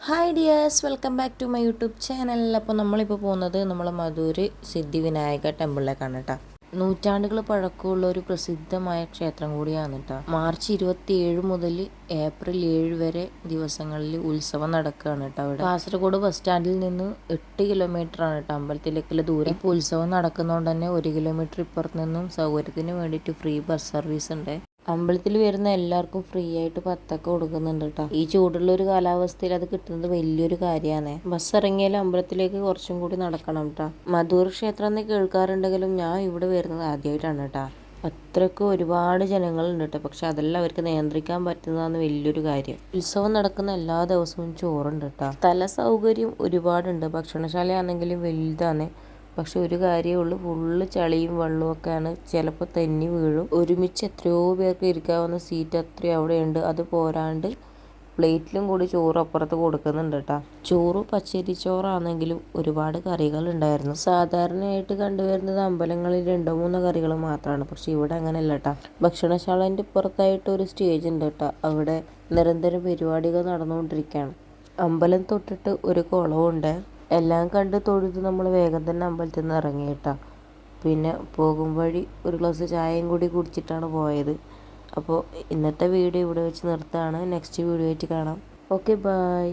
Hi dears, welcome back to my YouTube channel. അപ്പോൾ നമ്മളിപ്പോൾ പോകുന്നത് മധൂര് സിദ്ധിവിനായക ടെമ്പിളിലേക്കാണ് കേട്ടോ. നൂറ്റാണ്ടുകൾ പഴക്കമുള്ള ഒരു പ്രസിദ്ധമായ ക്ഷേത്രം കൂടിയാണ് കേട്ടോ. മാർച്ച് 27 മുതൽ ഏപ്രിൽ 7 വരെ ദിവസങ്ങളിൽ ഉത്സവം നടക്കുകയാണ് കേട്ടോ. അവിടെ കാസർഗോഡ് ബസ് സ്റ്റാൻഡിൽ നിന്ന് 8 കിലോമീറ്റർ ആണ് കേട്ടോ അമ്പലത്തിലേക്കുള്ള ദൂരം. ഇപ്പോൾ ഉത്സവം നടക്കുന്നതുകൊണ്ട് തന്നെ 1 കിലോമീറ്റർ ഇപ്പുറത്ത് നിന്നും സൗകര്യത്തിന് വേണ്ടിയിട്ട് ഫ്രീ ബസ് സർവീസ് ഉണ്ട്. അമ്പലത്തിൽ വരുന്ന എല്ലാവർക്കും ഫ്രീ ആയിട്ട് പത്തൊക്കെ കൊടുക്കുന്നുണ്ട് കേട്ടോ. ഈ ചൂടുള്ള ഒരു കാലാവസ്ഥയിൽ അത് കിട്ടുന്നത് വലിയൊരു കാര്യമാണ്. ബസ് ഇറങ്ങിയാലും അമ്പലത്തിലേക്ക് കുറച്ചും കൂടി നടക്കണം കേട്ടോ. മധൂർ ക്ഷേത്രം എന്ന് കേൾക്കാറുണ്ടെങ്കിലും ഞാൻ ഇവിടെ വരുന്നത് ആദ്യമായിട്ടാണ് കേട്ടോ. അത്രയ്ക്ക് ഒരുപാട് ജനങ്ങളുണ്ട് കേട്ടോ. പക്ഷെ അതെല്ലാം അവർക്ക് നിയന്ത്രിക്കാൻ പറ്റുന്നതാണ് വലിയൊരു കാര്യം. ഉത്സവം നടക്കുന്ന എല്ലാ ദിവസവും ചോറുണ്ട് കേട്ടോ. സ്ഥല സൗകര്യം ഒരുപാടുണ്ട്. ഭക്ഷണശാലയാണെങ്കിലും വലുതാണ്. പക്ഷെ ഒരു കാര്യമേ ഉള്ളൂ, ഫുള്ള് ചളിയും വെള്ളവും ഒക്കെയാണ്. ചിലപ്പോൾ തെന്നി വീഴും. ഒരുമിച്ച് എത്രയോ പേർക്ക് ഇരിക്കാവുന്ന സീറ്റ് അത്രയും അവിടെയുണ്ട്. അത് പോരാണ്ട് പ്ലേറ്റിലും കൂടി ചോറ് അപ്പുറത്ത് കൊടുക്കുന്നുണ്ട് കേട്ടോ. ചോറ് പച്ചരി ചോറാണെങ്കിലും ഒരുപാട് കറികൾ ഉണ്ടായിരുന്നു. സാധാരണയായിട്ട് കണ്ടുവരുന്നത് അമ്പലങ്ങളിൽ 2-3 കറികൾ മാത്രമാണ്. പക്ഷെ ഇവിടെ അങ്ങനെയല്ല കേട്ടോ. ഭക്ഷണശാലൻ്റെ പുറത്തായിട്ട് ഒരു സ്റ്റേജ് ഉണ്ട് കേട്ടോ. അവിടെ നിരന്തരം പരിപാടികൾ നടന്നുകൊണ്ടിരിക്കുകയാണ്. അമ്പലം തൊട്ടിട്ട് ഒരു കുളമുണ്ട്. എല്ലാം കണ്ട് തൊഴുത് നമ്മൾ വേഗം തന്നെ അമ്പലത്തിൽ നിന്ന് ഇറങ്ങി കേട്ടോ. പിന്നെ പോകും വഴി ഒരു ഗ്ലാസ് ചായയും കൂടി കുടിച്ചിട്ടാണ് പോയത്. അപ്പോൾ ഇന്നത്തെ വീഡിയോ ഇവിടെ വെച്ച് നിർത്താണ്. നെക്സ്റ്റ് വീഡിയോ ആയിട്ട് കാണാം. Okay, by.